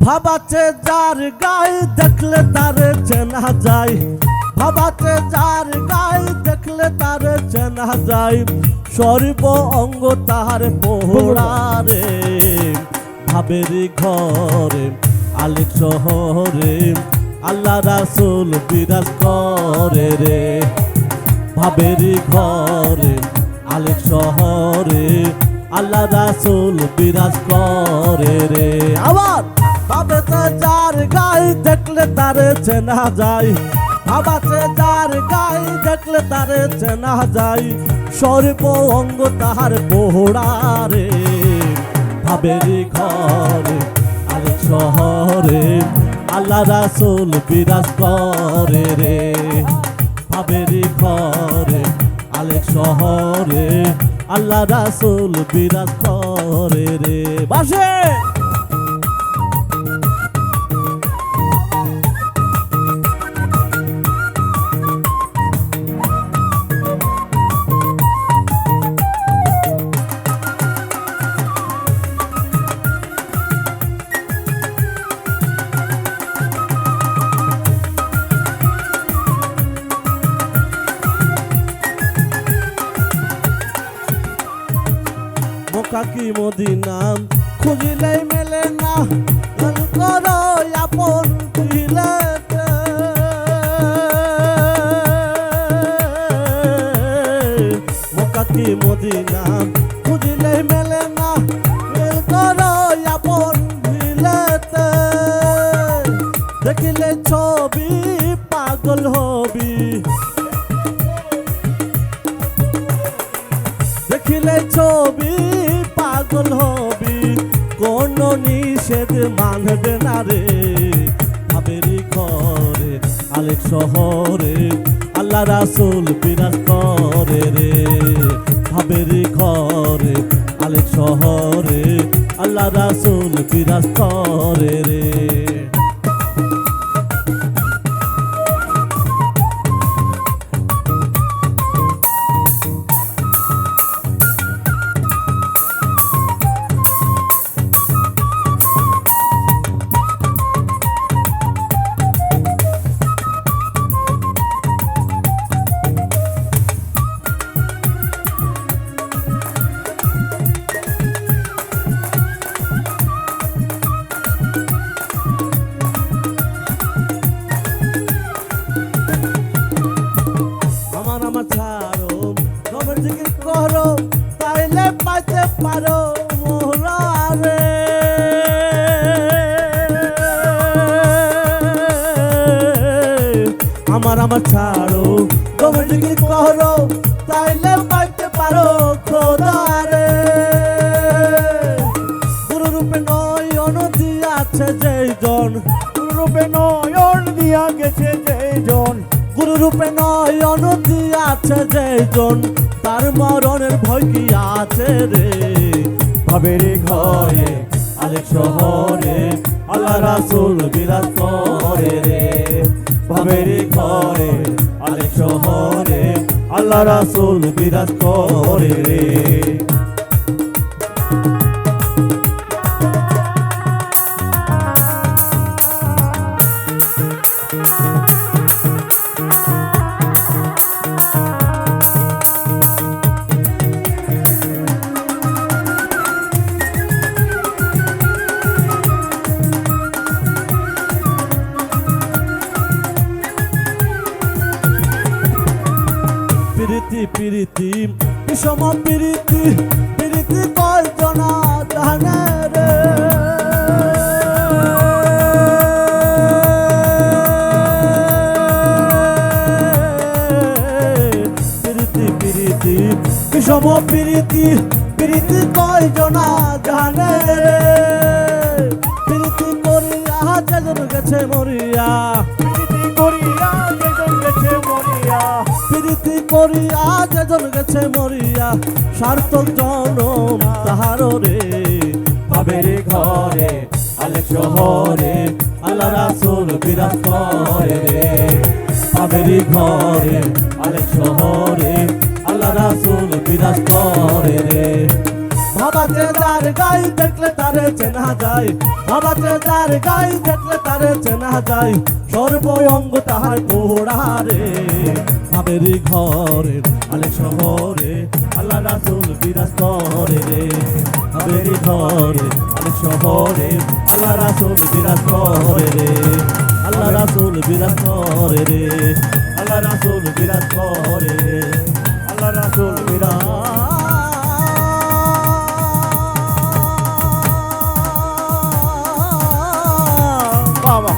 ভাবাতে যার গায়ে দেখলে তারে চেনা যায়, ভাবাতে যার গায়ে দেখলে তারে চেনা যায়, সর্ব অঙ্গ তাহার পোড়া রে। ভাবের ঘরে আলেক শহরে আল্লাহ রাসূল বিরাজ করে রে। ভাবের ঘরে আলেক শহরে আল্লাহ রাসূল বিরাজ করে রে। আবার ভাবেতে যার গায়ে দেখলে তারে চেনা যায়, ভাবাতে যার গায়ে দেখলে তারে চেনা যায়, সর্ব অঙ্গ তাহার পোড়া রে। ভাবের ঘরে আলেক শহরে আল্লাহ রাসূল বিরাজ করে রে। ভাবের ঘরে আলেক শহরে আল্লাহ রাসূল বিরাজ করে রে। বাসে কাকি মদিনা খুঁজিলে মেলে না, করো আপন দিলেতে। কাকি মদিনা খুঁজিলে মেলে না, করো আপন দিলেতে। দেখিলে ছবি পাগল হবি, দেখিলে ছবি পাগল হবি, কোন নিষেধ মানবে না রে। ভাবের ঘরে আলেক শহরে আল্লাহ রাসূল বিরাজ করে রে। ভাবের ঘরে আলেক শহরে আল্লাহ রাসূল বিরাজ করে রে। আমার ছাড়ো রবের জিকির করো, তাইলে পাইতে পারো মোহরা রে। আমার ছাড়ো রবের জিকির করো, তাইলে পাইতে পারো খোদা রে। গুরু রূপে নয়ন দিয়াছে যেই জন, গুরু রূপে নয়ন দিয়া গেছে যেই জন, গুরু রূপে নয়ন দিয়াছে যেজন, তার মরণের ভয় কি আছে রে। ভাবের ঘরে আলেক শহরে আল্লাহ রাসূল বিরাজ করে রে। ভাবের ঘরে আলেক শহরে আল্লাহ রাসূল বিরাজ করে রে। প্রীতি প্রীতি বিষম প্রীতি, প্রীতি কয়জনা জানে রে। প্রীতি প্রীতি বিষম প্রীতি, প্রীতি কয়জনা জানে রে। প্রীতি করিয়া যেজন গেছে মরিয়া, প্রীতি করিয়া যেজন গেছে মরিয়া, প্রীতি করিয়া যেজন গেছে মরিয়া, সার্থক জনম তাহার রে। ভাবের ঘরে আলেক শহরে আল্লাহ রাসূল বিরাজ করে রে। ভাবের ঘরে আলেক শহরে আল্লাহ রাসূল বিরাজ করে রে। বাবাতে যার গাই দেখলে তারে চেনা যায়, বাবাতে যার গাই দেখলে তারে চেনা যায়, সর্বঙ্গ তাহার পোড়া রে। ভাবেরি ঘরে আলেক শহরে আল্লাহ রাসূল বিরাজ করে রে, ভাবেরি ঘরে আলেক শহরে আল্লাহ রাসূল বিরাজ করে রে, আল্লাহ রাসূল বিরাজ করে রে, আল্লাহ রাসূল বিরাজ করে রে, আল্লাহ রাসূল বিরাজ। বাবা